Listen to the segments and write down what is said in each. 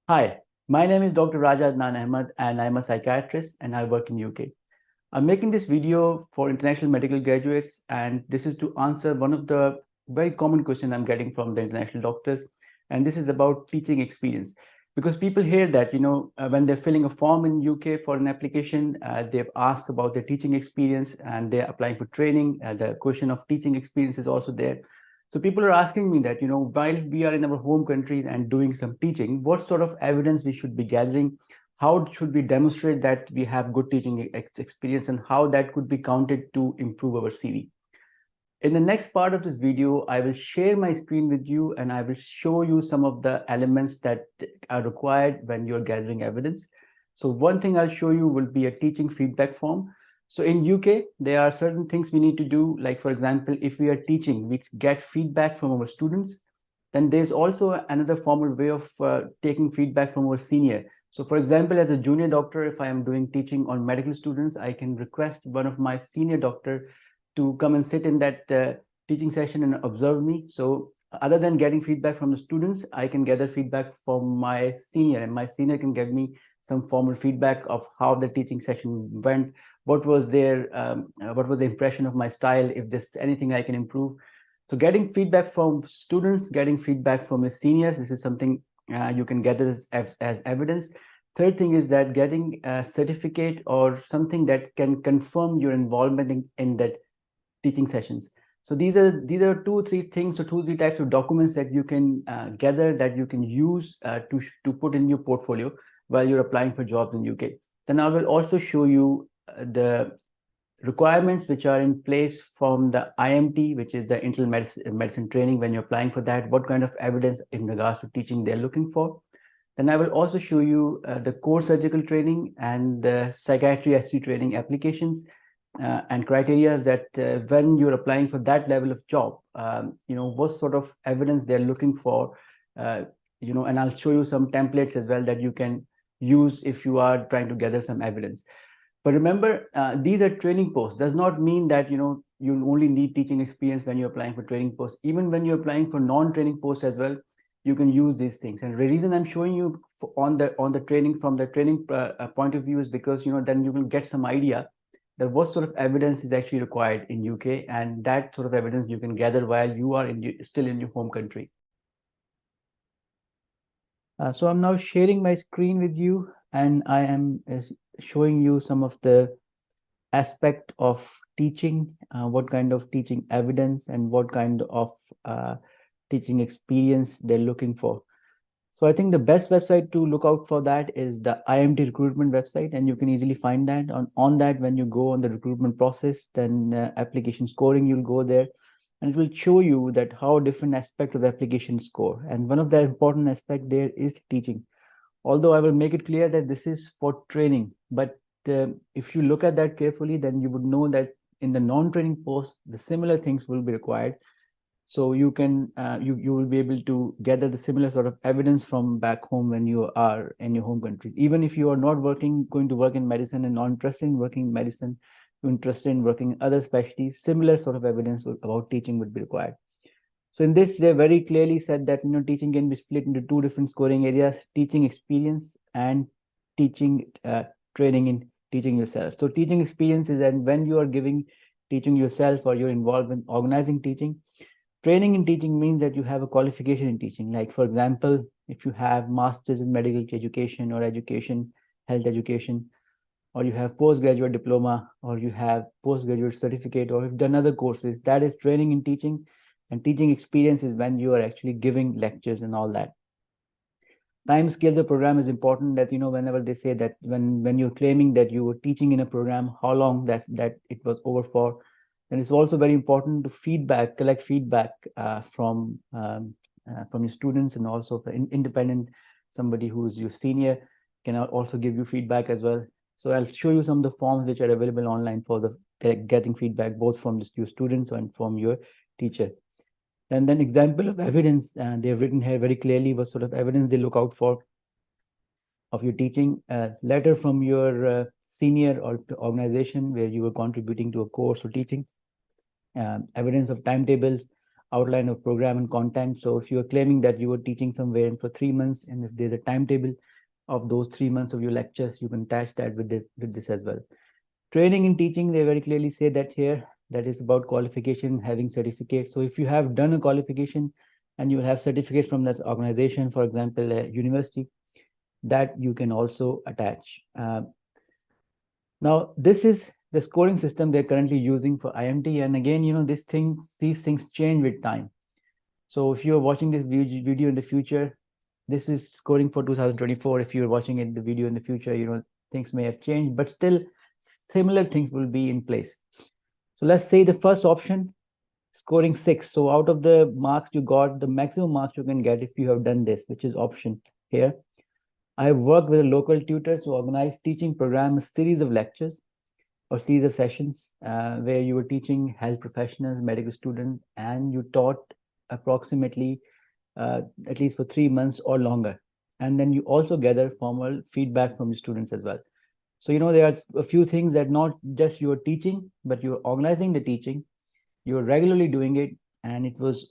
Hi, my name is Dr. Raja Adnan Ahmed and I'm a psychiatrist and I work in UK. I'm making this video for international medical graduates and this is to answer one of the very common questions I'm getting from the international doctors, and this is about teaching experience. Because people hear that, when they're filling a form in UK for an application, they've asked about their teaching experience and they're applying for training. The question of teaching experience is also there. So people are asking me that, while we are in our home country and doing some teaching, what sort of evidence we should be gathering? How should we demonstrate that we have good teaching experience and how that could be counted to improve our CV? In the next part of this video, I will share my screen with you and I will show you some of the elements that are required when you're gathering evidence. So one thing I'll show you will be a teaching feedback form. So in UK, there are certain things we need to do. Like for example, if we are teaching, we get feedback from our students. Then there's also another formal way of taking feedback from our senior. So for example, as a junior doctor, if I am doing teaching on medical students, I can request one of my senior doctor to come and sit in that teaching session and observe me. So other than getting feedback from the students, I can gather feedback from my senior, and my senior can give me some formal feedback of how the teaching session went, what was the impression of my style, if there's anything I can improve. So getting feedback from students, getting feedback from your seniors, this is something you can gather as evidence. Third thing is that getting a certificate or something that can confirm your involvement in that teaching sessions. So these are two, three things, or two, three types of documents that you can gather, that you can use to put in your portfolio while you're applying for jobs in UK. Then I will also show you the requirements which are in place from the IMT, which is the internal medicine training. When you're applying for that, what kind of evidence in regards to teaching they're looking for. Then I will also show you the core surgical training and the psychiatry ST training applications and criteria that when you're applying for that level of job, what sort of evidence they're looking for, and I'll show you some templates as well that you can use if you are trying to gather some evidence. But remember, these are training posts. Does not mean that you only need teaching experience when you're applying for training posts. Even when you're applying for non-training posts as well, you can use these things. And the reason I'm showing you on the training from the training point of view is because then you will get some idea that what sort of evidence is actually required in UK, and that sort of evidence you can gather while you are still in your home country. So I'm now sharing my screen with you, and I am showing you some of the aspect of teaching, what kind of teaching evidence and what kind of teaching experience they're looking for. So I think the best website to look out for that is the IMT recruitment website, and you can easily find that on that. When you go on the recruitment process, then application scoring, you'll go there and it will show you that how different aspects of the application score. And one of the important aspect there is teaching. Although I will make it clear that this is for training, but if you look at that carefully, then you would know that in the non-training post, the similar things will be required. So you can you will be able to gather the similar sort of evidence from back home when you are in your home countries. Even if you are not going to work in medicine and not interested in working in medicine, you're interested in working in other specialties, similar sort of evidence about teaching would be required. So in this, they very clearly said that teaching can be split into two different scoring areas: teaching experience and teaching training in teaching yourself. So teaching experience is that when you are giving teaching yourself or you're involved in organizing teaching. Training in teaching means that you have a qualification in teaching. Like for example, if you have masters in medical education or education, health education, or you have postgraduate diploma, or you have postgraduate certificate, or you've done other courses, that is training in teaching. And teaching experience is when you are actually giving lectures and all that. Time scale the program is important, that whenever they say that when you're claiming that you were teaching in a program, how long that it was over for. And it's also very important to collect feedback from your students, and also for independent, somebody who's your senior can also give you feedback as well. So I'll show you some of the forms which are available online for the getting feedback, both from your students and from your teacher. And then example of evidence, they've written here very clearly what sort of evidence they look out for of your teaching. Letter from your senior or organization where you were contributing to a course or teaching. Evidence of timetables, outline of program and content. So if you are claiming that you were teaching somewhere for 3 months, and if there's a timetable of those 3 months of your lectures, you can attach that with this as well. Training in teaching, they very clearly say that here, that is about qualification, having certificate. So if you have done a qualification and you have certificates from this organization, for example, a university, that you can also attach. Now, this is the scoring system they're currently using for IMT. And again, these things change with time. So if you're watching this video in the future, this is scoring for 2024. If you're watching it, the video in the future, things may have changed, but still similar things will be in place. So let's say the first option, scoring 6. So out of the marks you got, the maximum marks you can get if you have done this, which is option here. I have worked with a local tutor to organize teaching program, a series of lectures or series of sessions where you were teaching health professionals, medical students, and you taught approximately at least for 3 months or longer. And then you also gather formal feedback from the students as well. So, there are a few things that not just you're teaching, but you're organizing the teaching, you're regularly doing it, and it was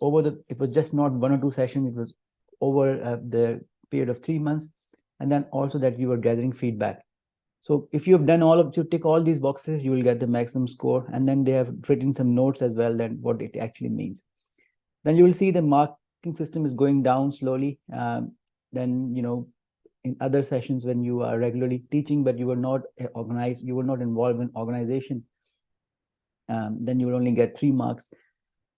just not 1 or 2 sessions, it was over the period of 3 months, and then also that you were gathering feedback. So if you have done you tick all these boxes, you will get the maximum score. And then they have written some notes as well, that what it actually means. Then you will see the marking system is going down slowly. Then, in other sessions when you are regularly teaching, but you were not organized, you were not involved in organization, then you will only get 3 marks.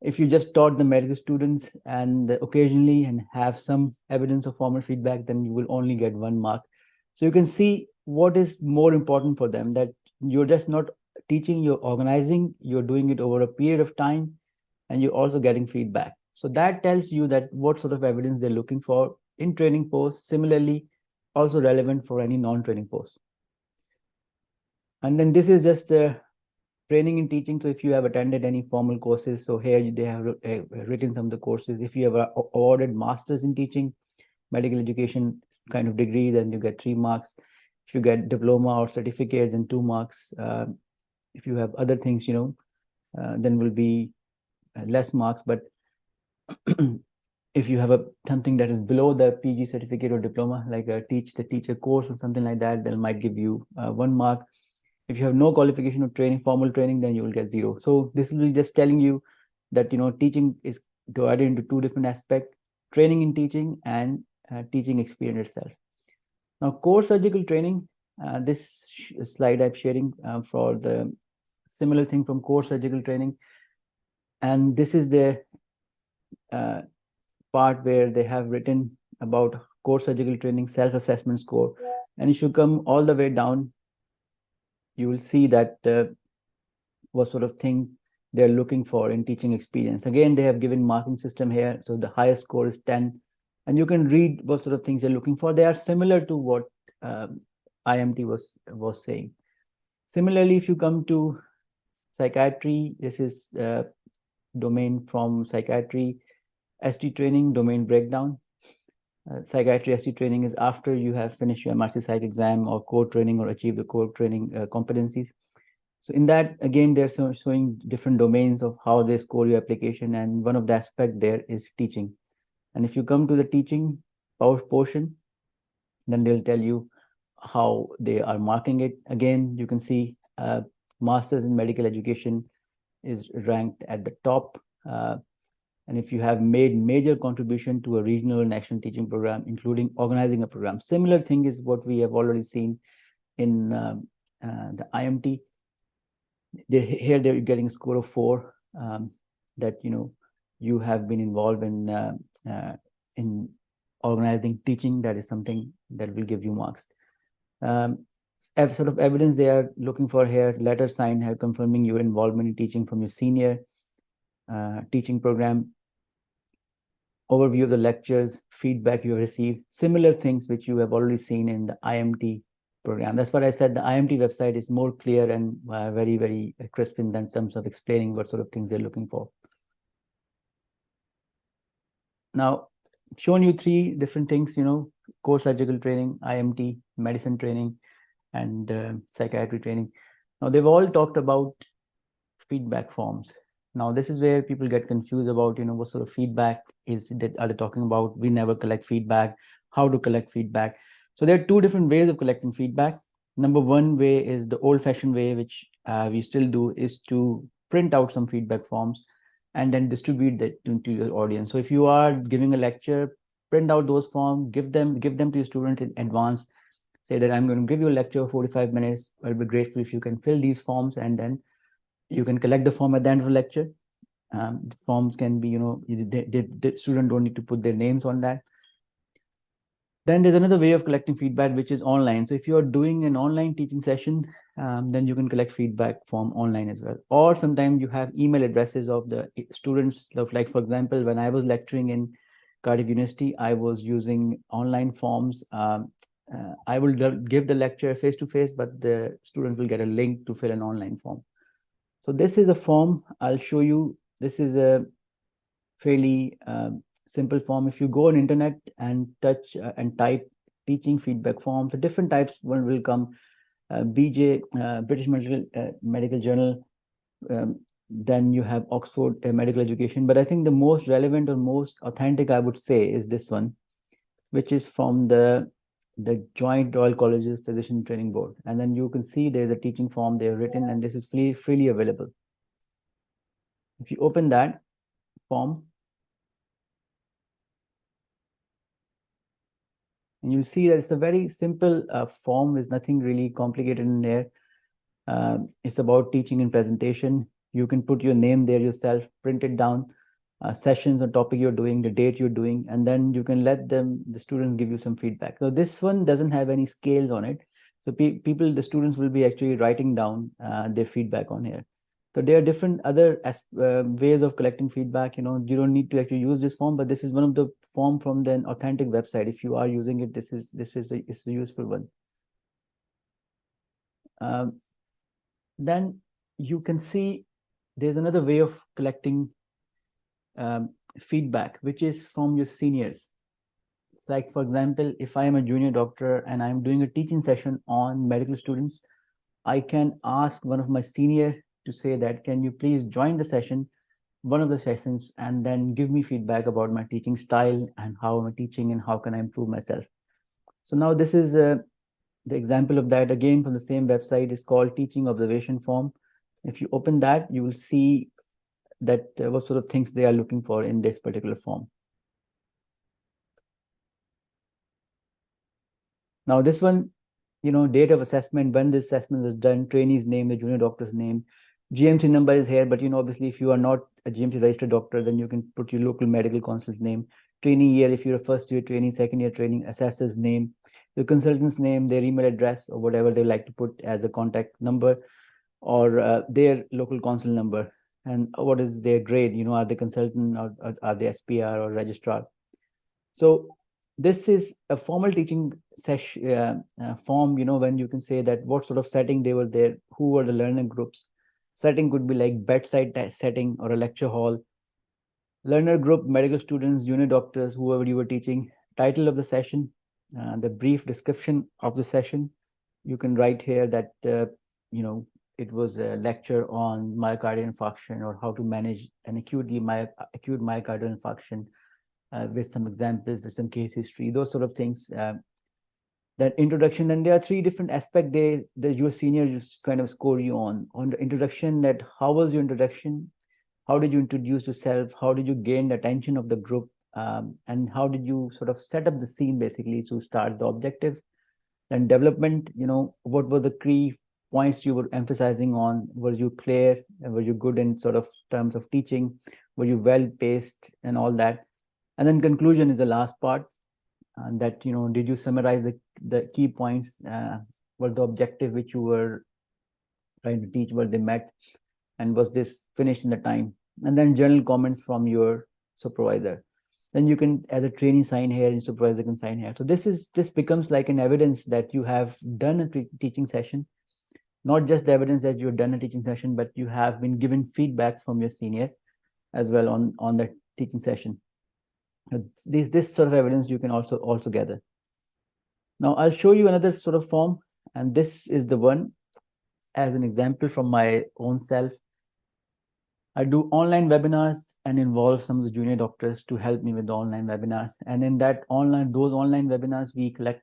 If you just taught the medical students and occasionally and have some evidence of formal feedback, then you will only get 1 mark. So you can see what is more important for them, that you're just not teaching, you're organizing, you're doing it over a period of time, and you're also getting feedback. So that tells you that what sort of evidence they're looking for in training posts, similarly also relevant for any non-training posts. And then this is just training in teaching. So if you have attended any formal courses, so here they have written some of the courses. If you have awarded masters in teaching, medical education kind of degree, then you get 3 marks. If you get diploma or certificate, then 2 marks. If you have other things, then will be less marks. But if you have something that is below the PG certificate or diploma, like a teach the teacher course or something like that, then might give you 1 mark. If you have no qualification of training, formal training, then you will get 0. So this is just telling you that teaching is divided into 2 different aspects: training in teaching and teaching experience itself. Now, core surgical training, this slide I'm sharing for the similar thing from core surgical training. And this is the part where they have written about core surgical training self-assessment score. And if you come all the way down, you will see that what sort of thing they're looking for in teaching experience. Again, they have given marking system here. So the highest score is 10. And you can read what sort of things they're looking for. They are similar to what IMT was saying. Similarly, if you come to psychiatry, this is domain from Psychiatry ST Training, domain breakdown. Psychiatry ST Training is after you have finished your MRC Psych exam or core training or achieve the core training competencies. So in that, again, they're showing different domains of how they score your application. And one of the aspect there is teaching. And if you come to the teaching portion, then they'll tell you how they are marking it. Again, you can see Masters in Medical Education is ranked at the top. And if you have made major contribution to a regional or national teaching program, including organizing a program, similar thing is what we have already seen in the IMT. Here they're getting a score of 4, that you have been involved in organizing teaching. That is something that will give you marks. Sort of evidence they are looking for here: letter signed here confirming your involvement in teaching from your senior teaching program, overview of the lectures, feedback you have received, similar things which you have already seen in the IMT program. That's what I said. The IMT website is more clear and very, very crisp in terms of explaining what sort of things they're looking for. Now, I've shown you 3 different things, core surgical training, IMT, medicine training, and psychiatry training. Now, they've all talked about feedback forms. Now, this is where people get confused about, what sort of feedback are they talking about? We never collect feedback. How to collect feedback? So there are two different ways of collecting feedback. Number one way is the old-fashioned way, which we still do, is to print out some feedback forms and then distribute that to your audience. So if you are giving a lecture, print out those forms, give them to your student in advance. Say that I'm going to give you a lecture of 45 minutes. I'll be grateful if you can fill these forms, and then you can collect the form at the end of the lecture. The forms can be, the student don't need to put their names on that. Then there's another way of collecting feedback, which is online. So if you're doing an online teaching session, then you can collect feedback from online as well. Or sometimes you have email addresses of the students. Like, for example, when I was lecturing in Cardiff University, I was using online forms. I will give the lecture face to face, but the students will get a link to fill an online form. So this is a form I'll show you. This is a fairly simple form. If you go on internet and touch and type teaching feedback forms, the different types one will come. BJ, British Medical Journal. Then you have Oxford Medical Education. But I think the most relevant or most authentic, I would say, is this one, which is from the Joint Royal Colleges Physician Training Board. And then you can see there's a teaching form they have written, and this is freely available. If you open that form, and you see that it's a very simple form. There's nothing really complicated in there. It's about teaching and presentation. You can put your name there yourself, print it down, sessions or topic you're doing, the date you're doing, and then you can let the students give you some feedback. So this one doesn't have any scales on it. So the students will be actually writing down their feedback on here. So there are different other ways of collecting feedback. You don't need to actually use this form, but this is one of the form from the authentic website. If you are using it, this is a useful one. Then you can see there's another way of collecting feedback, which is from your seniors. It's like, for example, if I am a junior doctor and I'm doing a teaching session on medical students, I can ask one of my senior to say that, can you please join the session, one of the sessions, and then give me feedback about my teaching style and how I'm teaching and how can I improve myself. So now this is the example of that, again from the same website. Is called Teaching Observation Form. If you open that, you will see that what sort of things they are looking for in this particular form. Now this one, date of assessment, when this assessment was done, trainee's name, the junior doctor's name, GMC number is here, but obviously if you are not a GMC registered doctor, then you can put your local medical council's name, trainee year, if you're a first year trainee, second year training, assessor's name, the consultant's name, their email address, or whatever they like to put as a contact number, or their local council number, and what is their grade, are they consultant, or are they SPR or registrar. So this is a formal teaching session form, when you can say that what sort of setting they were there, who were the learner groups. Setting could be like bedside setting or a lecture hall. Learner group, medical students, junior doctors, whoever you were teaching. Title of the session, the brief description of the session. You can write here that, it was a lecture on myocardial infarction, or how to manage an acute myocardial infarction, with some examples, with some case history, those sort of things. That introduction, and there are three different aspects that your senior just kind of score you on the introduction. That how was your introduction? How did you introduce yourself? How did you gain the attention of the group? And how did you sort of set up the scene, basically, to start the objectives? Then development, what were the key points you were emphasizing on? Were you clear? Were you good in sort of terms of teaching? Were you well paced and all that? And then conclusion is the last part. That, did you summarize the key points? Were the objective which you were trying to teach, were they met? And was this finished in the time? And then general comments from your supervisor. Then you can, as a trainee, sign here, and supervisor can sign here. So this becomes like an evidence that you have done a teaching session. Not just the evidence that you've done a teaching session, but you have been given feedback from your senior as well on that teaching session. This sort of evidence you can also gather. Now I'll show you another sort of form, and this is the one as an example from my own self. I do online webinars and involve some of the junior doctors to help me with the online webinars. And in those online webinars, we collect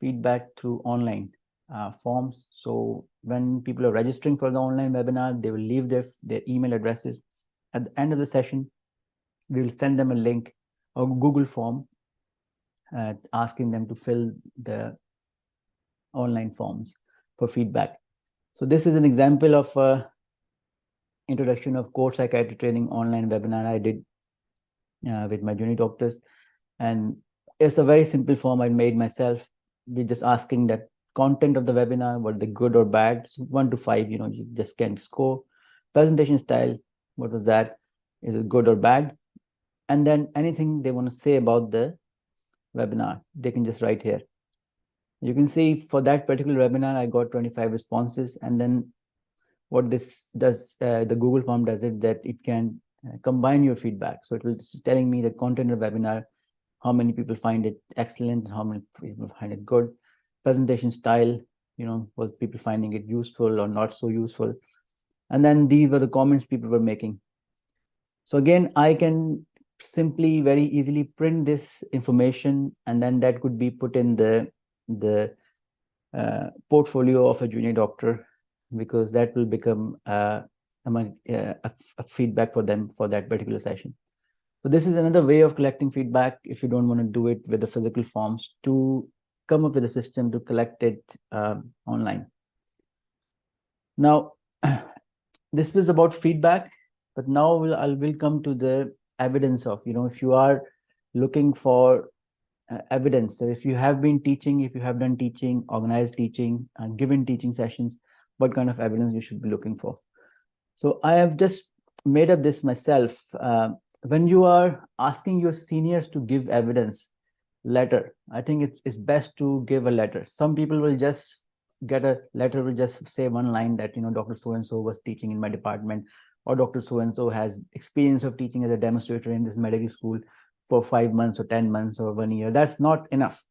feedback through online forms. So when people are registering for the online webinar, they will leave their email addresses. At the end of the session, we will send them a link or Google form asking them to fill the online forms for feedback. So this is an example of introduction of core psychiatry training online webinar I did with my junior doctors. And it's a very simple form I made myself. We're just asking that content of the webinar, were they good or bad? So 1 to 5, you just can score. Presentation style, what was that? Is it good or bad? And then anything they want to say about the webinar, they can just write here. You can see for that particular webinar, I got 25 responses. And then what this does, the Google form does it, that it can combine your feedback. So it will just telling me the content of the webinar, how many people find it excellent, how many people find it good, presentation style, was people finding it useful or not so useful. And then these were the comments people were making. So again, I can simply very easily print this information, and then that could be put in the portfolio of a junior doctor, because that will become a feedback for them for that particular session. So this is another way of collecting feedback if you don't want to do it with the physical forms, to come up with a system to collect it online. Now, this was about feedback, but now I will come to the evidence of, if you are looking for evidence. So if you have been teaching, if you have done teaching, organized teaching, and given teaching sessions, what kind of evidence you should be looking for. So I have just made up this myself. When you are asking your seniors to give evidence letter, I think it's best to give a letter. Some people will just get a letter, will just say one line that, Dr. So-and-so was teaching in my department, or Dr. So-and-so has experience of teaching as a demonstrator in this medical school for 5 months or 10 months or 1 year. That's not enough.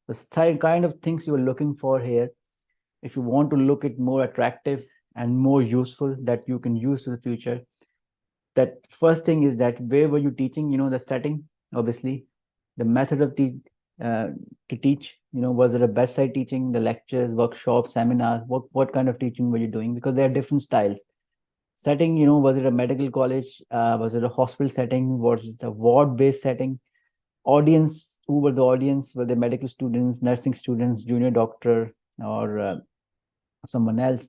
The kind of things you're looking for here, if you want to look it more attractive and more useful that you can use in the future, that first thing is that where were you teaching, the setting, obviously, the method of to teach, was it a bedside teaching, the lectures, workshops, seminars, what kind of teaching were you doing? Because there are different styles. Setting, was it a medical college, was it a hospital setting, was it a ward based setting? Audience, who were the audience? Were they medical students, nursing students, junior doctor, or someone else?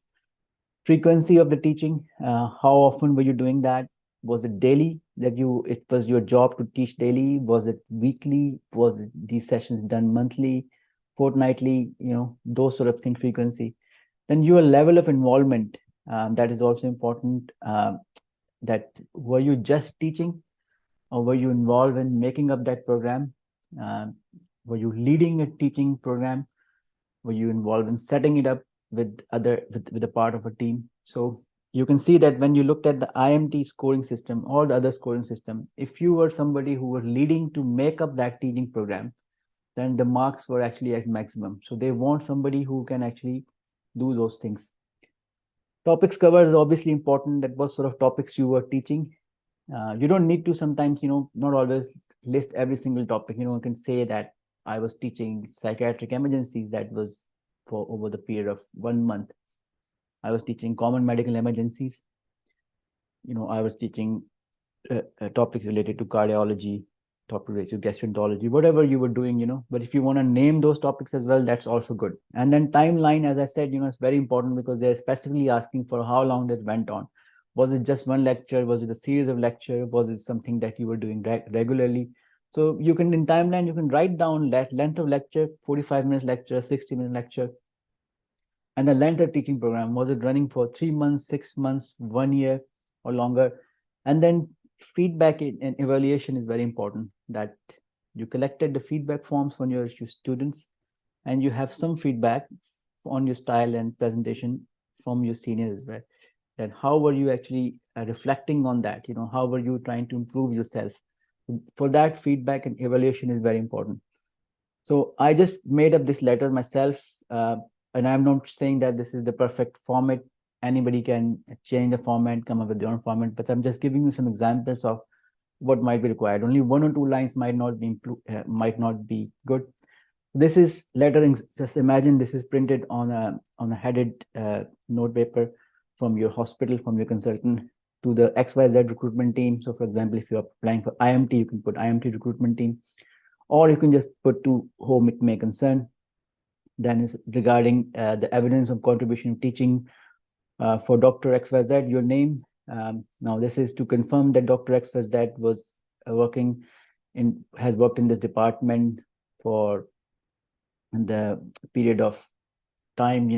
Frequency of the teaching, how often were you doing that? Was it daily, that it was your job to teach daily? Was it weekly? Was it these sessions done monthly, fortnightly, those sort of things, frequency. Then your level of involvement, that is also important. That were you just teaching, or were you involved in making up that program? Were you leading a teaching program? Were you involved in setting it up with a part of a team? So you can see that when you looked at the IMT scoring system or the other scoring system, if you were somebody who were leading to make up that teaching program, then the marks were actually at maximum. So they want somebody who can actually do those things. Topics covered is obviously important. That what sort of topics you were teaching. You don't need to sometimes, not always list every single topic. You can say that I was teaching psychiatric emergencies. That was for over the period of 1 month. I was teaching common medical emergencies. I was teaching topics related to cardiology, topics related to gastroenterology, whatever you were doing. But if you want to name those topics as well, that's also good. And then timeline, as I said, it's very important, because they're specifically asking for how long that went on. Was it just one lecture? Was it a series of lecture? Was it something that you were doing regularly? So you can, in timeline, you can write down that length of lecture, 45 minutes lecture, 60-minute lecture, and the length of teaching program. Was it running for 3 months, 6 months, 1 year, or longer? And then feedback and evaluation is very important, that you collected the feedback forms from your students, and you have some feedback on your style and presentation from your seniors as well. That how were you actually reflecting on that? How were you trying to improve yourself? For that, feedback and evaluation is very important. So I just made up this letter myself, and I'm not saying that this is the perfect format anybody can change the format, come up with their own format, but I'm just giving you some examples of what might be required. Only 1 or 2 lines might not be good. This is lettering. Just imagine this is printed on a headed note paper from your hospital, from your consultant to the XYZ recruitment team. So, for example, if you're applying for IMT, you can put IMT recruitment team, or you can just put to whom it may concern. Then is regarding the evidence of contribution of teaching for Dr. XYZ, your name. Now, this is to confirm that Dr. XYZ was has worked in this department for the period of time,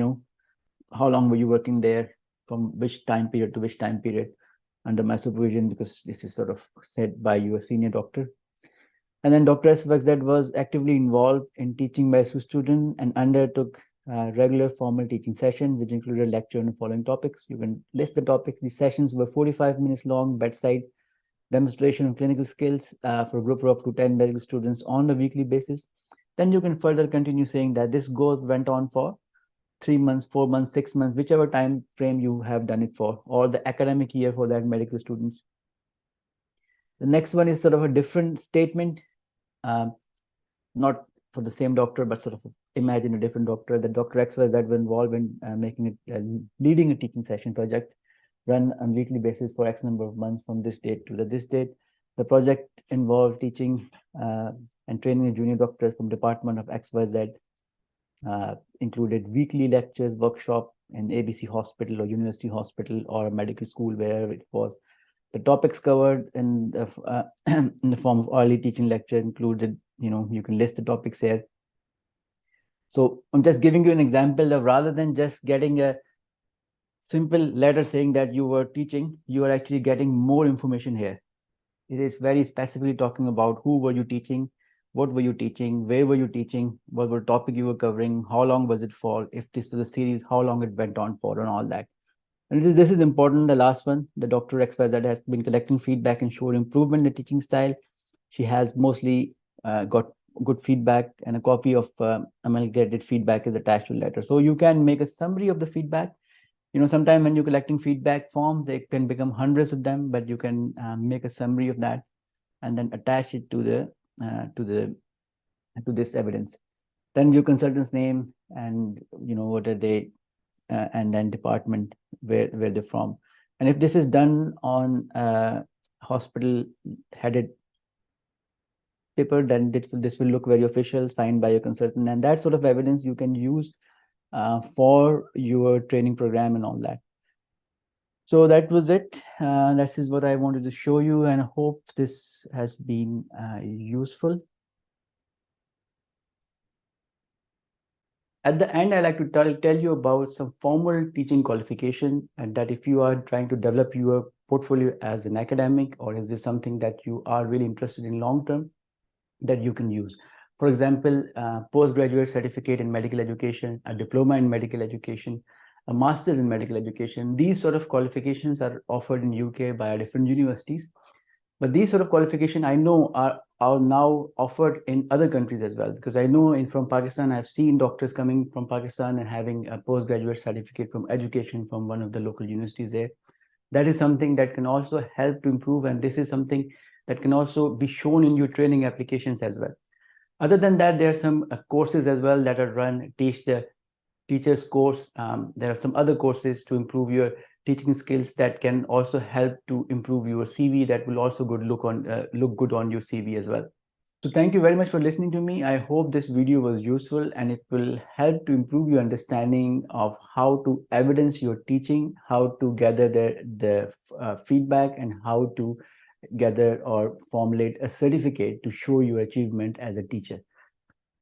how long were you working there, from which time period to which time period under my supervision, because this is sort of said by your senior doctor. And then Dr. XYZ was actively involved in teaching by student and undertook regular formal teaching sessions, which included lecture on the following topics. You can list the topics. These sessions were 45 minutes long, bedside demonstration of clinical skills for a group of up to 10 medical students on a weekly basis. Then you can further continue saying that this goal went on for 3 months, 4 months, 6 months, whichever time frame you have done it for, or the academic year for that medical students. The next one is sort of a different statement, not for the same doctor, but sort of imagine a different doctor. The Dr. XYZ that were involved in leading a teaching session project run on weekly basis for X number of months from this date to this date. The project involved teaching and training junior doctors from department of XYZ, included weekly lectures, workshop in ABC hospital or university hospital or a medical school, wherever it was. The topics covered in the form of early teaching lecture included, you can list the topics here. So I'm just giving you an example of, rather than just getting a simple letter saying that you were teaching, you are actually getting more information here. It is very specifically talking about who were you teaching, what were you teaching, where were you teaching, what were the topic you were covering, how long was it for, if this was a series, how long it went on for, and all that. And this is important, the last one. The Dr. XYZ has been collecting feedback and showed improvement in the teaching style. She has mostly got good feedback, and a copy of amalgamated feedback is attached to the letter. So you can make a summary of the feedback. Sometimes when you're collecting feedback forms, they can become hundreds of them, but you can make a summary of that and then attach it to this evidence. Then your consultant's name and what are they, and then department where they're from. And if this is done on hospital headed paper, then this will look very official, signed by your consultant, and that sort of evidence you can use for your training program and all that. So that was it. This is what I wanted to show you, and I hope this has been useful. At the end, I like to tell you about some formal teaching qualification, and that if you are trying to develop your portfolio as an academic, or is this something that you are really interested in long term, that you can use. For example, postgraduate certificate in medical education, a diploma in medical education, a master's in medical education. These sort of qualifications are offered in UK by different universities. But these sort of qualifications I know are now offered in other countries as well, because I know from Pakistan, I've seen doctors coming from Pakistan and having a postgraduate certificate from education from one of the local universities there. That is something that can also help to improve, and this is something that can also be shown in your training applications as well. Other than that, there are some courses as well that are run, Teach the Teacher's course. There are some other courses to improve your teaching skills that can also help to improve your CV, that will also look good on your CV as well. So thank you very much for listening to me. I hope this video was useful and it will help to improve your understanding of how to evidence your teaching, how to gather the feedback, and how to gather or formulate a certificate to show your achievement as a teacher.